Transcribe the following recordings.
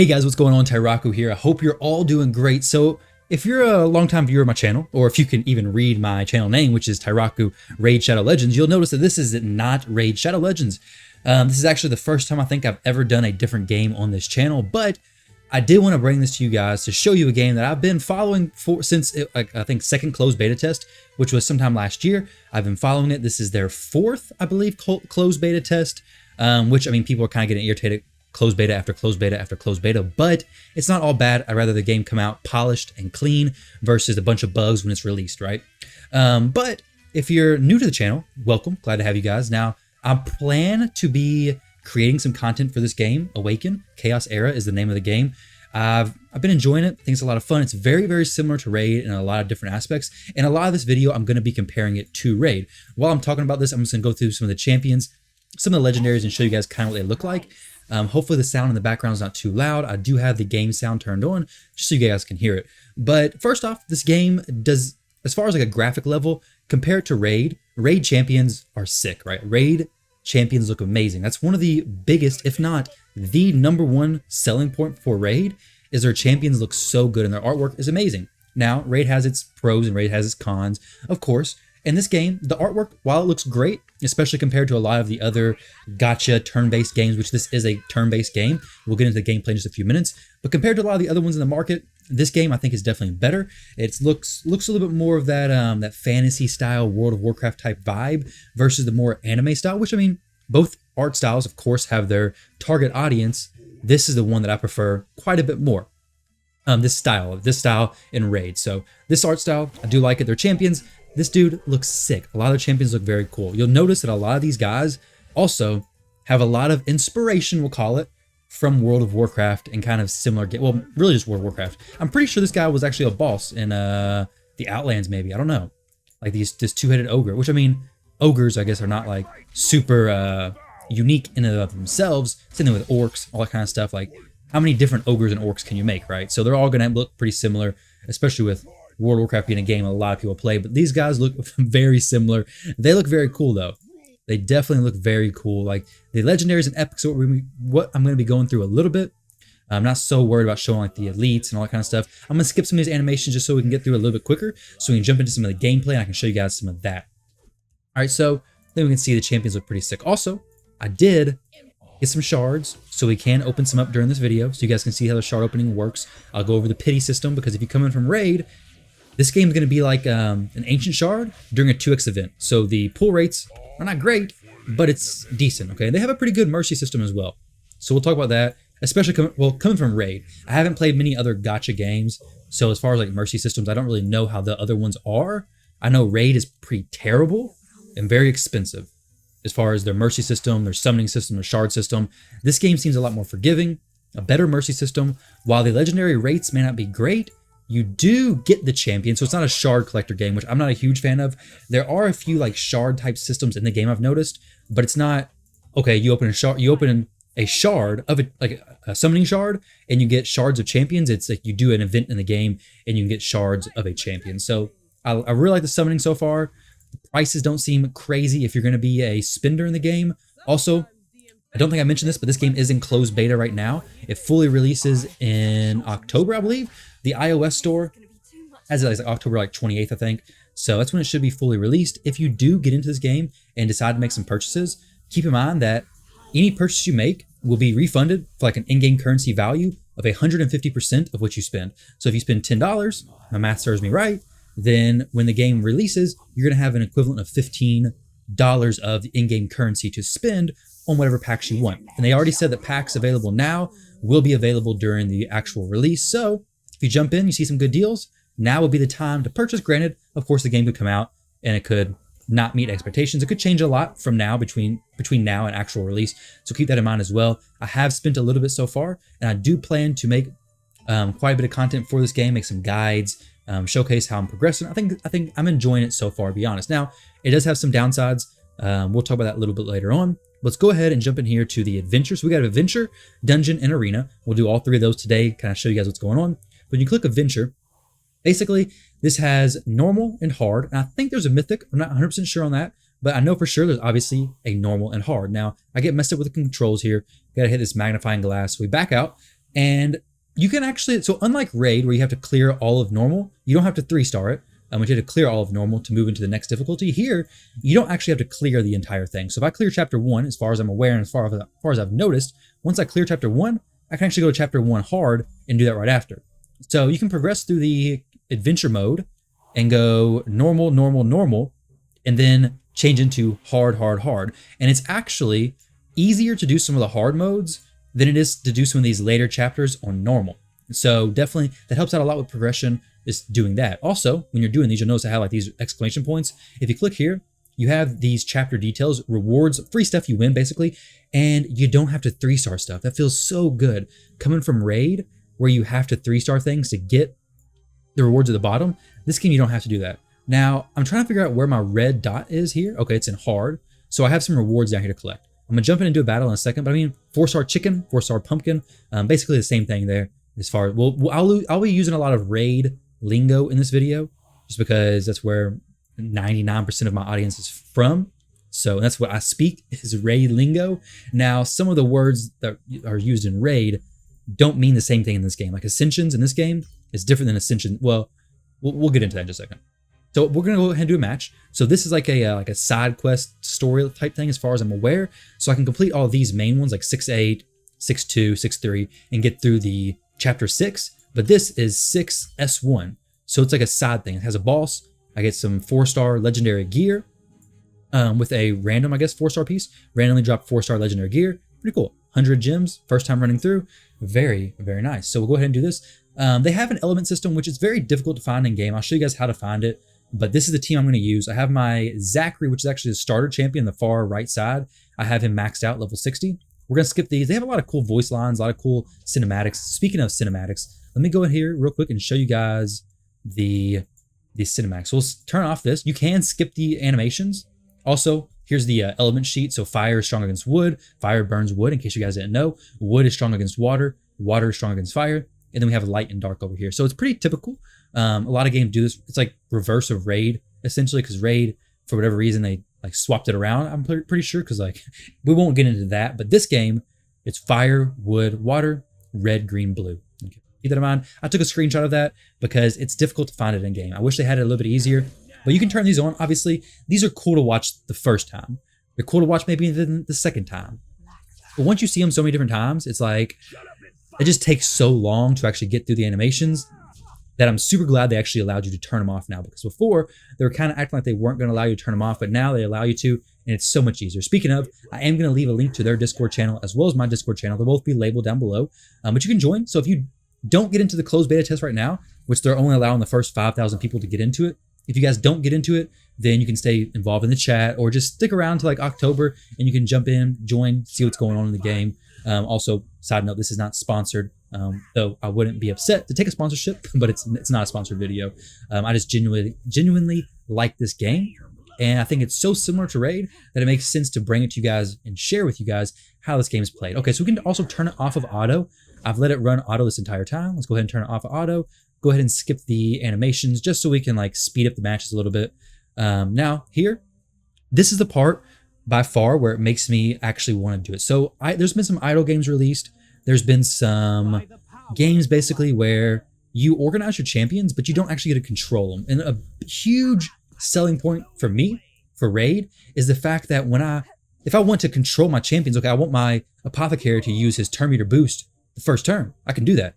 Hey guys, what's going on? Tyrauku here. I hope you're all doing great. So if you're a longtime viewer of my channel, or if you can even read my channel name, which is Tyrauku Raid Shadow Legends, you'll notice that this is not Raid Shadow Legends. This is actually the first time I think I've ever done a different game on this channel, but I did want to bring this to you guys to show you a game that I've been following since I think second closed beta test, which was sometime last year. I've been following it. This is their fourth, I believe, closed beta test, which, I mean, people are kind of getting irritated. Closed beta after closed beta after closed beta, but it's not all bad. I'd rather the game come out polished and clean versus a bunch of bugs when it's released, right? But if you're new to the channel, welcome. Glad to have you guys. Now, I plan to be creating some content for this game. Awaken, Chaos Era is the name of the game. I've been enjoying it. I think it's a lot of fun. It's very, very similar to Raid in a lot of different aspects. In a lot of this video, I'm going to be comparing it to Raid. While I'm talking about this, I'm just going to go through some of the champions, some of the legendaries, and show you guys kind of what they look like. Hopefully the sound in the background is not too loud. I do have the game sound turned on just so you guys can hear it. But first off, this game does, as far as like a graphic level, compared to Raid champions are sick, right? Raid champions look amazing. That's one of the biggest, if not the #1 selling point for Raid, is their champions look so good and their artwork is amazing. Now, Raid has its pros and Raid has its cons, of course. In this game, the artwork, while it looks great, especially compared to a lot of the other gacha turn-based games, which this is a turn-based game. We'll get into the gameplay in just a few minutes. But compared to a lot of the other ones in the market, this game I think is definitely better. It looks a little bit more of that that fantasy style World of Warcraft type vibe versus the more anime style, which, I mean, both art styles, of course, have their target audience. This is the one that I prefer quite a bit more. This style in Raid. So this art style, I do like it. They're champions. This dude looks sick. A lot of the champions look very cool. You'll notice that a lot of these guys also have a lot of inspiration, we'll call it, from World of Warcraft and kind of similar game. Well, really just World of Warcraft. I'm pretty sure this guy was actually a boss in the Outlands, maybe. I don't know. Like this two-headed ogre, which, I mean, ogres, I guess, are not like super unique in and of themselves. Same thing with orcs, all that kind of stuff. Like, how many different ogres and orcs can you make, right? So they're all going to look pretty similar, especially with World of Warcraft being a game a lot of people play, but these guys look very similar. They look very cool though. They definitely look very cool. Like the legendaries and epics are what I'm going to be going through a little bit. I'm not so worried about showing like the elites and all that kind of stuff. I'm going to skip some of these animations just so we can get through a little bit quicker, so we can jump into some of the gameplay and I can show you guys some of that. All right, so then we can see the champions look pretty sick. Also, I did get some shards, so we can open some up during this video, so you guys can see how the shard opening works. I'll go over the pity system, because if you come in from Raid, this game is going to be like an ancient shard during a 2x event. So the pull rates are not great, but it's decent, okay? They have a pretty good mercy system as well. So we'll talk about that, especially coming from Raid. I haven't played many other gacha games, so as far as like mercy systems, I don't really know how the other ones are. I know Raid is pretty terrible and very expensive as far as their mercy system, their summoning system, their shard system. This game seems a lot more forgiving, a better mercy system. While the legendary rates may not be great, you do get the champion, so it's not a shard collector game, which I'm not a huge fan of. There are a few like shard type systems in the game I've noticed, but it's not, okay, you open a shard of a summoning shard and you get shards of champions. It's like you do an event in the game and you can get shards of a champion. So I really like the summoning so far. The prices don't seem crazy if you're going to be a spender in the game. Also, I don't think I mentioned this, but this game is in closed beta right now. It fully releases in October, I believe. The iOS store has it like October 28th, I think. So that's when it should be fully released. If you do get into this game and decide to make some purchases, keep in mind that any purchase you make will be refunded for like an in-game currency value of 150% of what you spend. So if you spend $10, my math serves me right, then when the game releases, you're going to have an equivalent of $15 of the in-game currency to spend on whatever packs you want. And they already said that packs available now will be available during the actual release. So if you jump in, you see some good deals, now would be the time to purchase. Granted, of course, the game could come out and it could not meet expectations. It could change a lot from now, between now and actual release. So keep that in mind as well. I have spent a little bit so far, and I do plan to make quite a bit of content for this game, make some guides, showcase how I'm progressing. I think I'm enjoying it so far, to be honest. Now, it does have some downsides. We'll talk about that a little bit later on. Let's go ahead and jump in here to the adventure. So we got adventure, dungeon, and arena. We'll do all three of those today, kind of show you guys what's going on. When you click adventure, basically this has normal and hard, and I think there's a mythic. I'm not 100% sure on that, but I know for sure there's obviously a normal and hard. Now, I get messed up with the controls here. Gotta hit this magnifying glass. So we back out. And you can actually, so unlike Raid, where you have to clear all of normal, you don't have to 3-star it, but you have to clear all of normal to move into the next difficulty. Here, you don't actually have to clear the entire thing. So if I clear chapter 1, as far as I'm aware and as far as I've noticed, once I clear chapter 1, I can actually go to chapter 1 hard and do that right after. So you can progress through the adventure mode and go normal, normal, normal, and then change into hard, hard, hard. And it's actually easier to do some of the hard modes than it is to do some of these later chapters on normal. So definitely that helps out a lot with progression, is doing that. Also, when you're doing these, you'll notice I have like these exclamation points. If you click here, you have these chapter details, rewards, free stuff you win basically, and you don't have to 3-star stuff. That feels so good. Coming from Raid, where you have to 3-star things to get the rewards at the bottom, this game you don't have to do that. Now, I'm trying to figure out where my red dot is here. Okay, it's in hard. So I have some rewards down here to collect. I'm gonna jump in and do a battle in a second, but I mean, 4-star chicken, 4-star pumpkin, basically the same thing there. As far as, I'll be using a lot of Raid lingo in this video, just because that's where 99% of my audience is from. So that's what I speak, is Raid lingo. Now, some of the words that are used in Raid don't mean the same thing in this game. Like ascensions in this game is different than ascension. Well, we'll get into that in just a second. So we're gonna go ahead and do a match. So this is like a side quest story type thing, as far as I'm aware. So I can complete all these main ones like 6-8, 6-2, 6-3, and get through the chapter 6. But this is 6S1. So it's like a side thing. It has a boss. I get some 4-star legendary gear with a random, I guess, 4-star piece. Randomly drop 4-star legendary gear. Pretty cool. 100 gems, first time running through. Very, very nice. So we'll go ahead and do this. They have an element system, which is very difficult to find in game. I'll show you guys how to find it, but this is the team I'm going to use. I have my Zachary, which is actually the starter champion, the far right side. I have him maxed out, level 60. We're going to skip these. They have a lot of cool voice lines, a lot of cool cinematics. Speaking of cinematics, let me go in here real quick and show you guys the cinematics. So we'll turn off this. You can skip the animations. Also, here's the element sheet. So fire is strong against wood. Fire burns wood, in case you guys didn't know. Wood is strong against water. Water is strong against fire. And then we have light and dark over here. So it's pretty typical. A lot of games do this. It's like reverse of Raid, essentially, because Raid, for whatever reason, they like swapped it around. I'm pretty sure, because like we won't get into that. But this game, it's fire, wood, water, red, green, blue. Okay. Keep that in mind. I took a screenshot of that because it's difficult to find it in game. I wish they had it a little bit easier. But you can turn these on. Obviously, these are cool to watch the first time. They're cool to watch maybe the second time. But once you see them so many different times, it's like it just takes so long to actually get through the animations that I'm super glad they actually allowed you to turn them off now. Because before, they were kind of acting like they weren't going to allow you to turn them off, but now they allow you to, and it's so much easier. Speaking of, I am going to leave a link to their Discord channel as well as my Discord channel. They'll both be labeled down below, but you can join. So if you don't get into the closed beta test right now, which they're only allowing the first 5,000 people to get into it, if you guys don't get into it, then you can stay involved in the chat or just stick around to like October and you can jump in, join, see what's going on in the game. Also, side note, this is not sponsored, though I wouldn't be upset to take a sponsorship, but it's not a sponsored video. I just genuinely like this game, and I think it's so similar to Raid that it makes sense to bring it to you guys and share with you guys how this game is played. Okay, so we can also turn it off of auto. I've let it run auto this entire time. Let's go ahead and turn it off of auto. Go ahead and skip the animations just so we can like speed up the matches a little bit. Now here, this is the part by far where it makes me actually want to do it. So there's been some idle games released. There's been some games basically where you organize your champions, but you don't actually get to control them. And a huge selling point for me, for Raid, is the fact that if I want to control my champions, okay, I want my apothecary to use his turn meter boost the first turn, I can do that.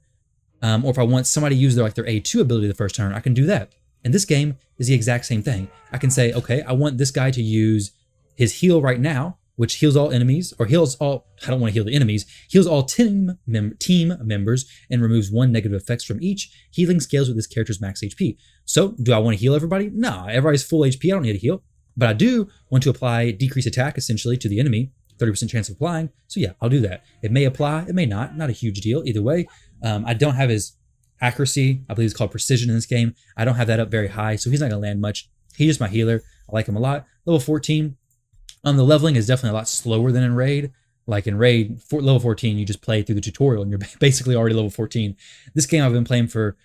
Or if I want somebody to use their A2 ability the first turn, I can do that. And this game is the exact same thing. I can say, okay, I want this guy to use his heal right now, which heals all enemies, or heals all, I don't want to heal the enemies, heals all team members and removes 1 negative effects from each. Healing scales with this character's max HP. So do I want to heal everybody? No, everybody's full HP, I don't need to heal. But I do want to apply decrease attack essentially to the enemy, 30% chance of applying. So yeah, I'll do that. It may apply, it may not a huge deal either way. I don't have his accuracy, I believe it's called precision in this game. I don't have that up very high, so he's not gonna land much. He's just my healer. I like him a lot. Level 14. The leveling is definitely a lot slower than in Raid. Like in Raid, level 14, you just play through the tutorial and you're basically already level 14. This game I've been playing for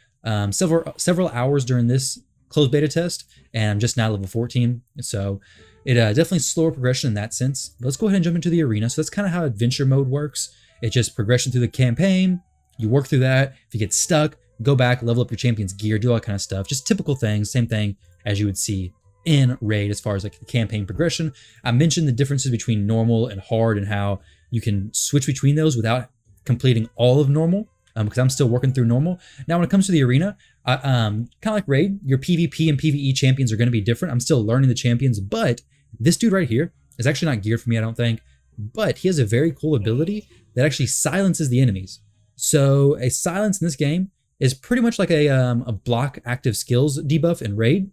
several hours during this closed beta test, and I'm just now level 14. So it definitely slower progression in that sense. But let's go ahead and jump into the arena. So that's kind of how adventure mode works. It's just progression through the campaign, You work through that. If you get stuck, go back, level up your champion's gear, do all that kind of stuff. Just typical things, same thing as you would see in Raid as far as like the campaign progression. I mentioned the differences between normal and hard and how you can switch between those without completing all of normal, because I'm still working through normal. Now, when it comes to the arena, kind of like Raid, your PvP and PvE champions are going to be different. I'm still learning the champions, but this dude right here is actually not geared for me, I don't think, but he has a very cool ability that actually silences the enemies. So a silence in this game is pretty much like a block active skills debuff in Raid,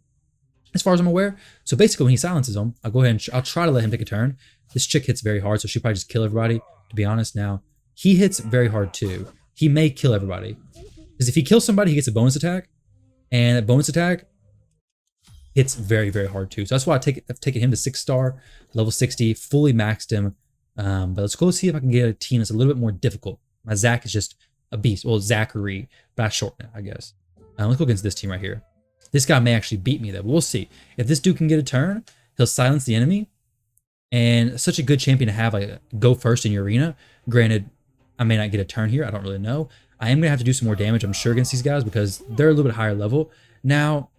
as far as I'm aware. So basically when he silences them, I'll go ahead and I'll try to let him take a turn. This chick hits very hard, so she'll probably just kill everybody, to be honest. Now, he hits very hard too. He may kill everybody. Because if he kills somebody, he gets a bonus attack. And that bonus attack hits very, very hard too. So that's why I've taken him to 6-star, level 60, fully maxed him. But let's go see if I can get a team that's a little bit more difficult. My Zach is just a beast. Well, Zachary, but I shorten it, I guess. Let's go against this team right here. This guy may actually beat me though, but we'll see. If this dude can get a turn, he'll silence the enemy. And such a good champion to have, like, go first in your arena. Granted, I may not get a turn here. I don't really know. I am going to have to do some more damage, I'm sure, against these guys because they're a little bit higher level. Now,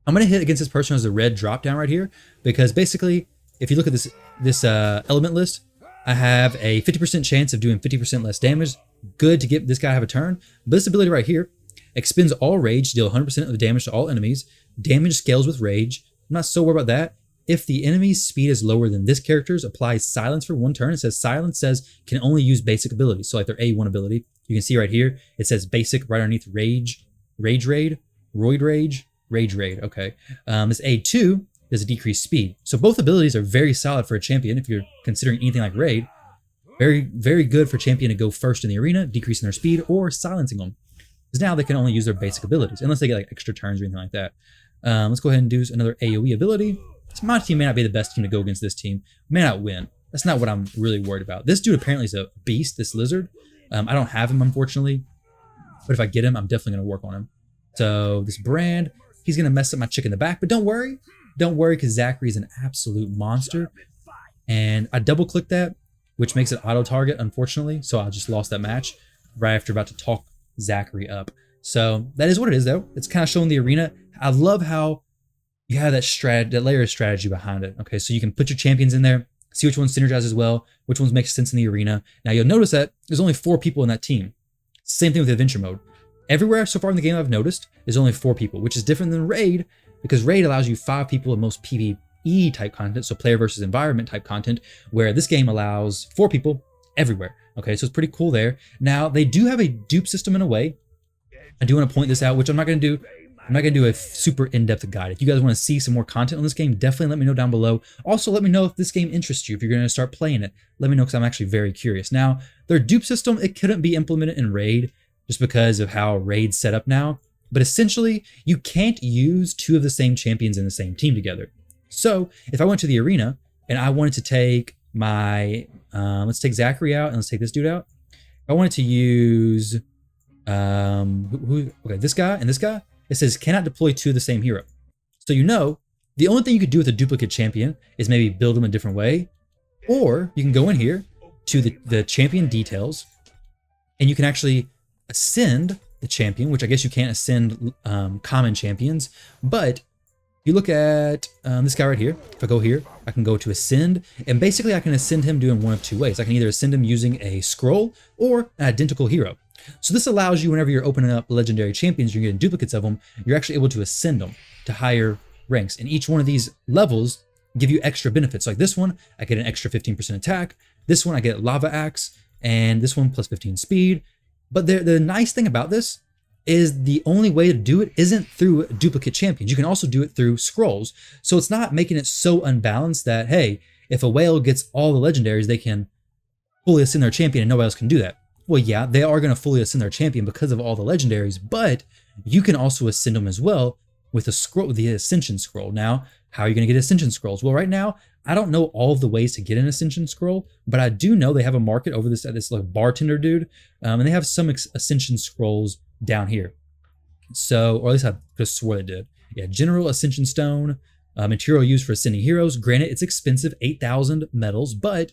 I'm going to hit against this person who has a red drop down right here because basically, if you look at this element list, I have a 50% chance of doing 50% less damage. Good to get this guy to have a turn. But this ability right here expends all rage to deal 100% of the damage to all enemies. Damage scales with rage. I'm not so worried about that. If the enemy's speed is lower than this character's, applies silence for 1 turn. It says silence says can only use basic abilities. So like their A1 ability, you can see right here, it says basic right underneath rage, rage raid, roid rage, rage raid. Okay. This A2 is a decreased speed. So both abilities are very solid for a champion if you're considering anything like raid. Very, very good for champion to go first in the arena, decreasing their speed or silencing them. Because now they can only use their basic abilities, unless they get like extra turns or anything like that. Let's go ahead and do another AoE ability. So my team may not be the best team to go against this team. May not win. That's not what I'm really worried about. This dude apparently is a beast, this lizard. I don't have him, unfortunately. But if I get him, I'm definitely going to work on him. So this brand, he's going to mess up my chick in the back. But don't worry. Don't worry, because Zachary is an absolute monster. And I double-clicked that, which makes it auto-target, unfortunately. So I just lost that match right after about to talk Zachary up. So that is what it is, though. It's kind of showing the arena. I love how you have that layer of strategy behind it. Okay, so you can put your champions in there, see which ones synergize as well, which ones make sense in the arena. Now you'll notice that there's only 4 people in that team. Same thing with adventure mode. Everywhere so far in the game I've noticed, there's only 4 people, which is different than Raid, because Raid allows you 5 people in most PvE type content, so player versus environment type content, where this game allows 4 people everywhere. Okay, so it's pretty cool there. Now, they do have a dupe system in a way. I do want to point this out, which I'm not going to do. I'm not going to do a super in-depth guide. If you guys want to see some more content on this game, definitely let me know down below. Also, let me know if this game interests you, if you're going to start playing it. Let me know because I'm actually very curious. Now, their dupe system, it couldn't be implemented in Raid just because of how Raid's set up now. But essentially, you can't use 2 of the same champions in the same team together. So, if I went to the arena and I wanted to take my, let's take Zachary out and let's take this dude out. If I wanted to use, okay, this guy and this guy, it says cannot deploy 2 of the same hero. So you know, the only thing you could do with a duplicate champion is maybe build them a different way, or you can go in here to the champion details, and you can actually ascend the champion, which I guess you can't ascend common champions, but you look at this guy right here. If I go here, I can go to ascend, and basically I can ascend him doing one of 2 ways. I can either ascend him using a scroll or an identical hero. So this allows you, whenever you're opening up legendary champions, you're getting duplicates of them, you're actually able to ascend them to higher ranks. And each one of these levels give you extra benefits. Like this one, I get an extra 15% attack. This one, I get lava axe, and this one plus 15 speed. But the nice thing about this is the only way to do it isn't through duplicate champions. You can also do it through scrolls. So it's not making it so unbalanced that, hey, if a whale gets all the legendaries, they can fully ascend their champion and nobody else can do that. Well, yeah, they are going to fully ascend their champion because of all the legendaries, but you can also ascend them as well with a scroll, the ascension scroll. Now, how are you going to get ascension scrolls? Well, right now, I don't know all of the ways to get an ascension scroll, but I do know they have a market over this like bartender dude, and they have some ascension scrolls down here. So, or at least I just swore they did. Yeah, general ascension stone, material used for ascending heroes. Granted, it's expensive, 8,000 metals, but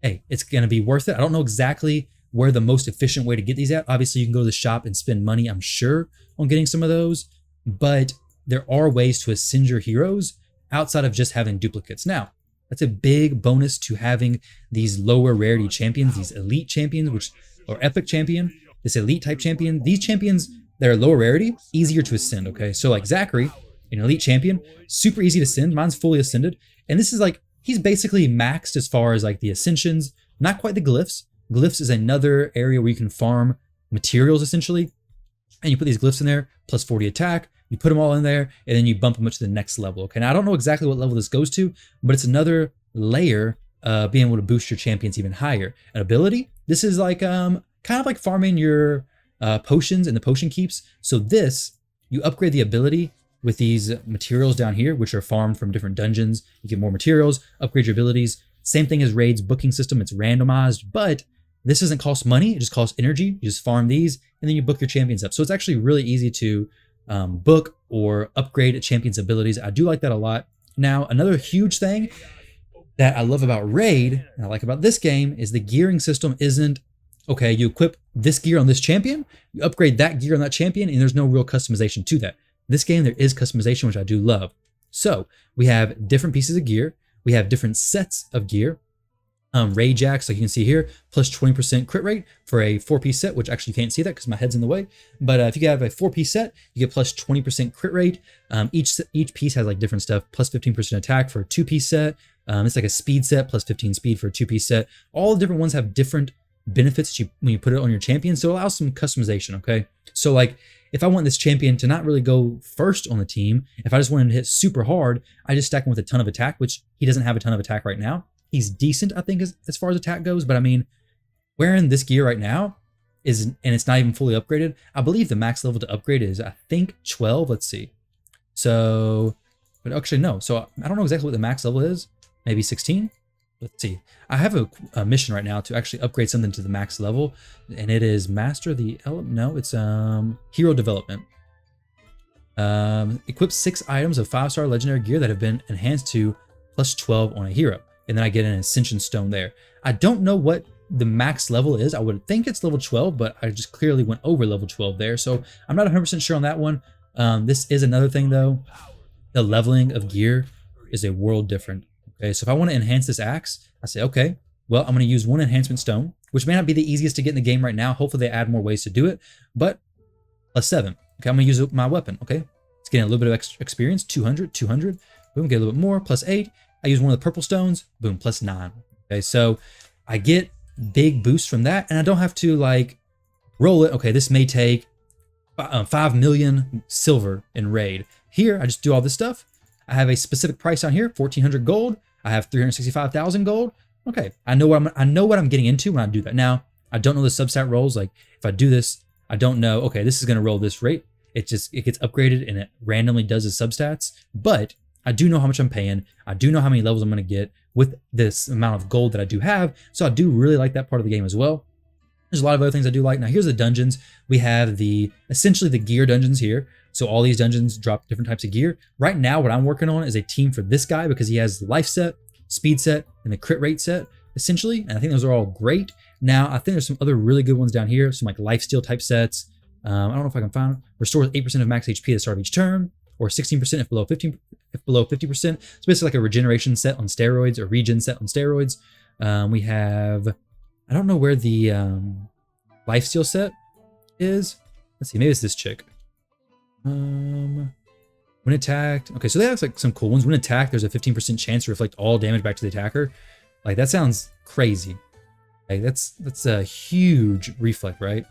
hey, it's going to be worth it. I don't know exactly where the most efficient way to get these at. Obviously, you can go to the shop and spend money, I'm sure, on getting some of those, but there are ways to ascend your heroes outside of just having duplicates. Now, that's a big bonus to having these lower rarity champions, these elite champions, or epic champion, this elite type champion. These champions that are lower rarity, easier to ascend, okay? So like Zachary, an elite champion, super easy to ascend. Mine's fully ascended. And this is like, he's basically maxed as far as like the ascensions, not quite the glyphs. Glyphs is another area where you can farm materials essentially. And you put these glyphs in there, plus 40 attack, you put them all in there, and then you bump them up to the next level. Okay, now I don't know exactly what level this goes to, but it's another layer being able to boost your champions even higher. An ability, this is like kind of like farming your potions and the potion keeps. So this, you upgrade the ability with these materials down here, which are farmed from different dungeons. You get more materials, upgrade your abilities. Same thing as Raid's booking system, it's randomized, but this doesn't cost money, it just costs energy. You just farm these, and then you book your champions up. So it's actually really easy to book or upgrade a champion's abilities. I do like that a lot. Now, another huge thing that I love about Raid, and I like about this game, is the gearing system isn't, okay, you equip this gear on this champion, you upgrade that gear on that champion, and there's no real customization to that. This game, there is customization, which I do love. So we have different pieces of gear. We have different sets of gear. Raid jacks, like you can see here, plus 20% crit rate for a 4-piece set, which actually you can't see that because my head's in the way. But if you have a 4-piece set, you get plus 20% crit rate. Each piece has like different stuff, plus 15% attack for a 2-piece set. It's like a speed set, plus 15 speed for a 2-piece set. All the different ones have different benefits when you put it on your champion, so it allows some customization, okay? So like, if I want this champion to not really go first on the team, if I just wanted to hit super hard, I just stack him with a ton of attack, which he doesn't have a ton of attack right now. He's decent, I think, as far as attack goes, but I mean, wearing this gear right now and it's not even fully upgraded. I believe the max level to upgrade is, I think, 12. Let's see. So, but actually, no. So I don't know exactly what the max level is. Maybe 16? Let's see. I have a mission right now to actually upgrade something to the max level, and it is Master the Element. No, it's Hero Development. Equip 6 items of 5-star legendary gear that have been enhanced to plus 12 on a hero. And then I get an Ascension Stone there. I don't know what the max level is. I would think it's level 12, but I just clearly went over level 12 there. So I'm not 100% sure on that one. This is another thing though. The leveling of gear is a world different. Okay, so if I want to enhance this axe, I say, okay, well, I'm going to use one enhancement stone, which may not be the easiest to get in the game right now. Hopefully they add more ways to do it, but plus 7. Okay, I'm going to use my weapon. Okay, it's getting a little bit of extra experience, 200, boom, get a little bit more, plus 8. I use one of the purple stones, boom, plus 9. Okay, so I get big boosts from that, and I don't have to like roll it. Okay, this may take 5 million silver in Raid. Here, I just do all this stuff. I have a specific price on here, 1,400 gold. I have 365,000 gold. Okay, I know what I'm getting into when I do that. Now, I don't know the substat rolls. Like if I do this, I don't know, okay, this is gonna roll this rate. It gets upgraded and it randomly does the substats, but I do know how much I'm paying. I do know how many levels I'm gonna get with this amount of gold that I do have. So I do really like that part of the game as well. There's a lot of other things I do like. Now here's the dungeons. We have essentially the gear dungeons here. So all these dungeons drop different types of gear. Right now, what I'm working on is a team for this guy because he has the life set, speed set, and the crit rate set, essentially. And I think those are all great. Now, I think there's some other really good ones down here. Some like lifesteal type sets. I don't know if I can find them. Restores 8% of max HP at the start of each turn, or 16% if below 50%. It's basically like a regeneration set on steroids or regen set on steroids. We have, I don't know where the lifesteal set is. Let's see, maybe it's this chick. When attacked, okay, so they have like some cool ones. When attacked, there's a 15% chance to reflect all damage back to the attacker. Like that sounds crazy. Like that's a huge reflect, right?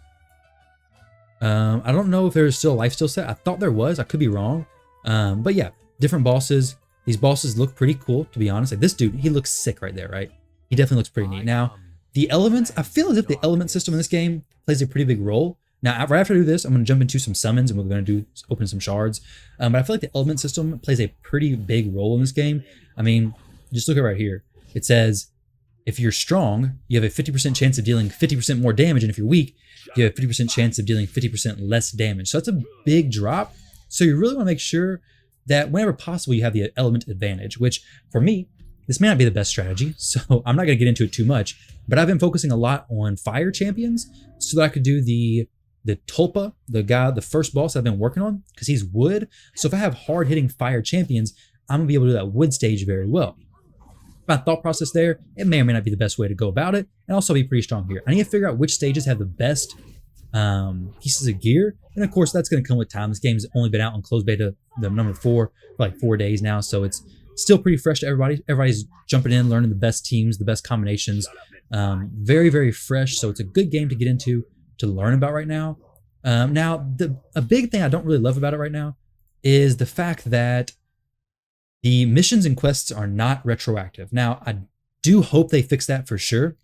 I don't know if there's still a lifesteal set. I thought there was. I could be wrong. But yeah, different bosses. These bosses look pretty cool, to be honest. Like this dude, he looks sick right there, right? He definitely looks pretty neat. Now, the elements, I feel as if the element system in this game plays a pretty big role. Now, right after I do this, I'm going to jump into some summons and we're going to open some shards. But I feel like the element system plays a pretty big role in this game. I mean, just look at right here. It says, if you're strong, you have a 50% chance of dealing 50% more damage. And if you're weak, you have a 50% chance of dealing 50% less damage. So that's a big drop. So you really want to make sure that whenever possible, you have the element advantage, which for me, this may not be the best strategy. So I'm not going to get into it too much. but I've been focusing a lot on fire champions so that I could do the Tulpa, the first boss I've been working on, because he's wood. So if I have hard hitting fire champions, I'm gonna be able to do that wood stage very well. My thought process there, it may or may not be the best way to go about it, and also be pretty strong here. I need to figure out which stages have the best pieces of gear, and of course that's going to come with time. This game's only been out on closed beta, the number 4, for like 4 days now, so it's still pretty fresh to everybody. Everybody's jumping in, learning the best teams, the best combinations. Very, very fresh, so it's a good game to get into, to learn about right now. Now, a big thing I don't really love about it right now is the fact that the missions and quests are not retroactive. Now, I do hope they fix that for sure.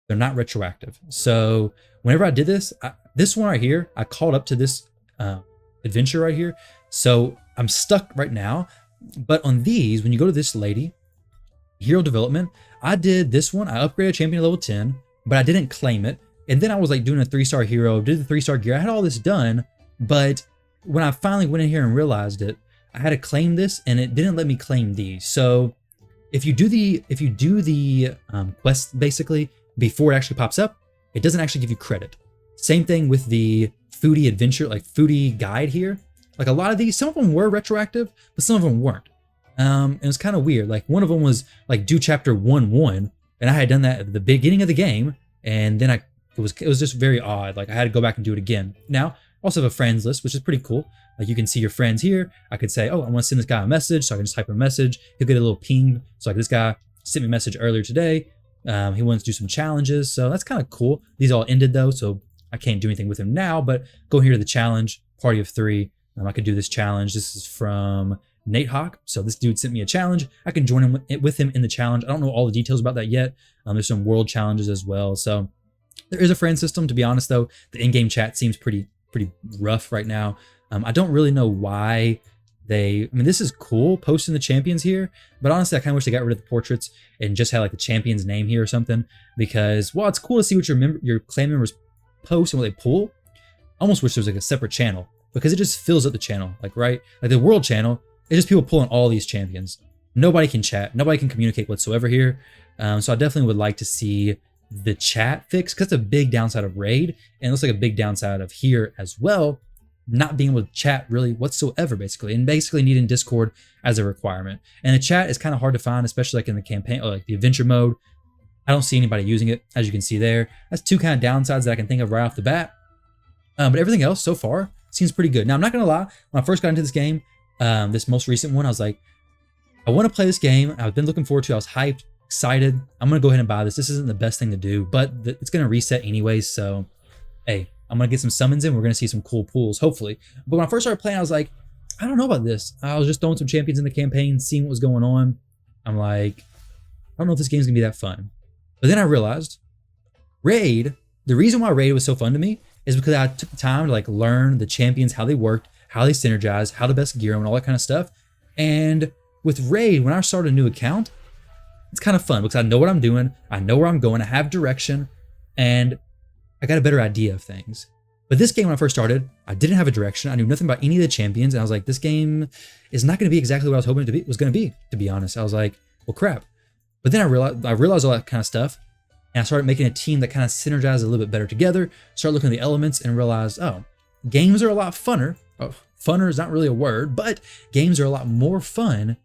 They're not retroactive. So whenever I did this, this one right here, I called up to this adventure right here. So I'm stuck right now. But on these, when you go to this lady, hero development, I did this one. I upgraded champion to level 10, but I didn't claim it. And then I was like doing a 3-star hero, did the 3-star gear. I had all this done, but when I finally went in here and realized it, I had to claim this, and it didn't let me claim these. So if you do the quest basically before it actually pops up, it doesn't actually give you credit. Same thing with the foodie adventure, like foodie guide here. Like a lot of these, some of them were retroactive, but some of them weren't. And it's kind of weird. Like one of them was like do chapter 1-1, and I had done that at the beginning of the game, and then it was just very odd. Like I had to go back and do it again. Now, also have a friends list, which is pretty cool. Like you can see your friends here. I could say, oh, I want to send this guy a message, so I can just type a message. He'll get a little ping. So like this guy sent me a message earlier today. He wants to do some challenges, so that's kind of cool. These all ended though, so I can't do anything with him now, but go here to the challenge, party of 3. I could do this challenge. This is from Nate Hawk. So this dude sent me a challenge. I can join him with him in the challenge. I don't know all the details about that yet. There's some world challenges as well. So there is a friend system. To be honest though, the in-game chat seems pretty rough right now. I don't really know why this is cool posting the champions here, but honestly, I kind of wish they got rid of the portraits and just had like the champion's name here or something, because while it's cool to see what your clan members post and what they pull, I almost wish there was like a separate channel, because it just fills up the channel. Like the world channel, it's just people pulling all these champions. Nobody can chat, nobody can communicate whatsoever here. So I definitely would like to see the chat fixed, because it's a big downside of Raid, and it looks like a big downside of here as well, not being able to chat really whatsoever, basically, and basically needing Discord as a requirement. And the chat is kind of hard to find, especially like in the campaign or like the adventure mode. I don't see anybody using it, as you can see there. That's 2 kind of downsides that I can think of right off the bat. But everything else so far seems pretty good. Now, I'm not gonna lie, when I first got into this game, this most recent one, I was like, I want to play this game. I've been looking forward to it. I was hyped, excited. I'm gonna go ahead and buy this. This isn't the best thing to do, but it's gonna reset anyways. So, hey, I'm gonna get some summons in. We're gonna see some cool pools, hopefully. But when I first started playing, I was like, I don't know about this. I was just throwing some champions in the campaign, seeing what was going on. I'm like, I don't know if this game's gonna be that fun. But then I realized, Raid, the reason why Raid was so fun to me is because I took the time to like learn the champions, how they worked, how they synergize, how to best gear them, and all that kind of stuff. And with Raid, when I start a new account, it's kind of fun because I know what I'm doing, I know where I'm going, I have direction, and I got a better idea of things. But this game, when I first started, I didn't have a direction. I knew nothing about any of the champions, and I was like, this game is not going to be exactly what I was hoping it was going to be honest. I was like, well, crap. But then I realized all that kind of stuff, and I started making a team that kind of synergized a little bit better together, started looking at the elements, and realized, oh, games are a lot funner. Oh, funner is not really a word, but games are a lot more fun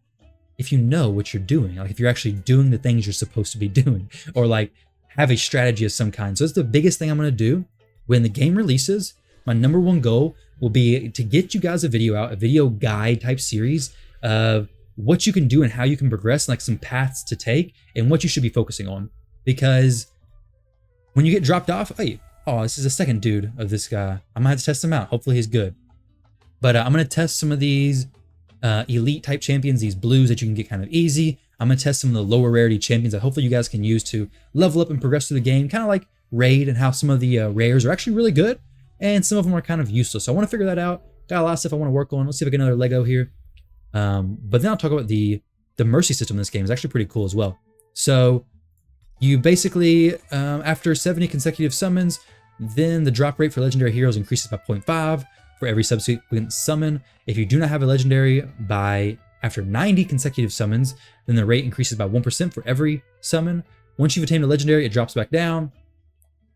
if you know what you're doing. Like if you're actually doing the things you're supposed to be doing, or like have a strategy of some kind. So that's the biggest thing I'm going to do when the game releases. My number 1 goal will be to get you guys a video guide type series of what you can do and how you can progress, and like some paths to take and what you should be focusing on. Because when you get dropped off, hey, oh, this is a second dude of this guy. I might have to test him out. Hopefully he's good. But I'm going to test some of these elite type champions, these blues that you can get kind of easy. I'm going to test some of the lower rarity champions that hopefully you guys can use to level up and progress through the game, kind of like Raid, and how some of the rares are actually really good and some of them are kind of useless. So I want to figure that out. Got a lot of stuff I want to work on. Let's see if I get another Lego here. But then I'll talk about the mercy system in this game. It's actually pretty cool as well. So you basically, after 70 consecutive summons, then the drop rate for legendary heroes increases by 0.5 for every subsequent summon. If you do not have a legendary after 90 consecutive summons, then the rate increases by 1% for every summon. Once you've attained a legendary, it drops back down.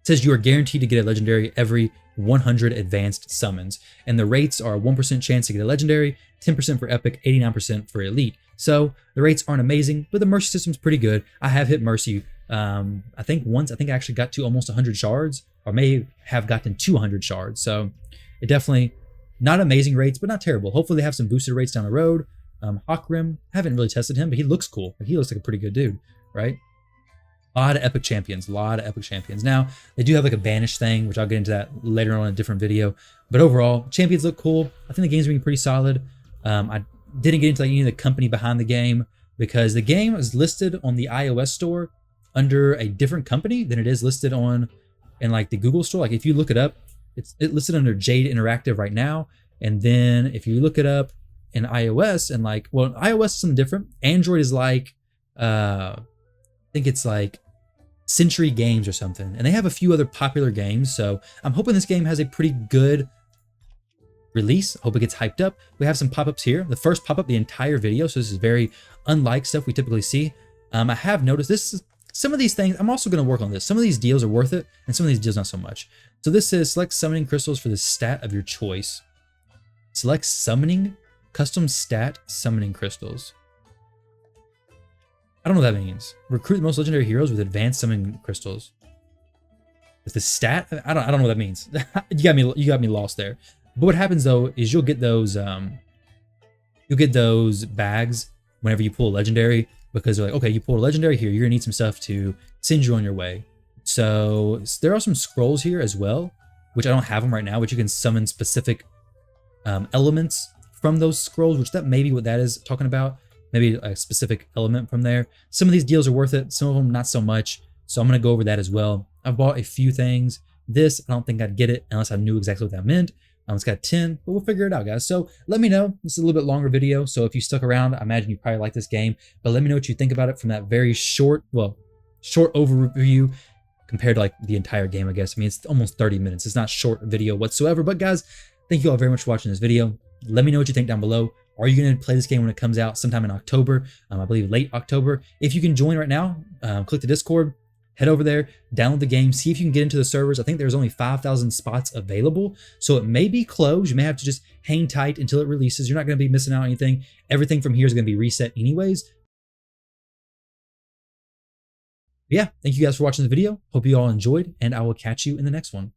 It says you are guaranteed to get a legendary every 100 advanced summons, and the rates are a 1% chance to get a legendary, 10% for epic, 89% for elite. So the rates aren't amazing, but the mercy system's pretty good. I have hit mercy, I think once. I think I actually got to almost 100 shards, or may have gotten 200 shards. So it definitely not amazing rates, but not terrible. Hopefully they have some boosted rates down the road. Hawkrim, haven't really tested him, but he looks cool. He looks like a pretty good dude, right? A lot of epic champions, Now, they do have like a banish thing, which I'll get into that later on in a different video. But overall, champions look cool. I think the game's being pretty solid. I didn't get into like any of the company behind the game because the game is listed on the iOS store under a different company than it is listed on in like the Google store. Like if you look it up, it's listed under Jade Interactive right now. And then if you look it up in iOS and like, well, iOS is something different. Android is like, I think it's like Century Games or something. And they have a few other popular games. So I'm hoping this game has a pretty good release. I hope it gets hyped up. We have some pop-ups here. The first pop-up the entire video. So this is very unlike stuff we typically see. I have noticed some of these things, I'm also going to work on this. Some of these deals are worth it, and some of these deals not so much. So this says select summoning crystals for the stat of your choice. Select summoning, custom stat summoning crystals. I don't know what that means. Recruit the most legendary heroes with advanced summoning crystals. With the stat, I don't know what that means. You got me lost there. But what happens though is you'll get those bags whenever you pull a legendary, because they're like, okay, you pulled a legendary here, you're gonna need some stuff to send you on your way. So there are some scrolls here as well, which I don't have them right now, but you can summon specific elements from those scrolls, which that may be what that is talking about. Maybe a specific element from there. Some of these deals are worth it, some of them not so much. So I'm gonna go over that as well. I've bought a few things. This, I don't think I'd get it unless I knew exactly what that meant. It's got 10, but we'll figure it out, guys. So let me know. This is a little bit longer video, so if you stuck around, I imagine you probably like this game, but let me know what you think about it from that very short overview compared to like the entire game, I guess. I mean, it's almost 30 minutes. It's not short video whatsoever, but guys, thank you all very much for watching this video. Let me know what you think down below. Are you going to play this game when it comes out sometime in October? I believe late October. If you can join right now, click the Discord. Head over there, download the game, see if you can get into the servers. I think there's only 5,000 spots available, so it may be closed. You may have to just hang tight until it releases. You're not going to be missing out on anything. Everything from here is going to be reset anyways. Yeah, thank you guys for watching the video. Hope you all enjoyed, and I will catch you in the next one.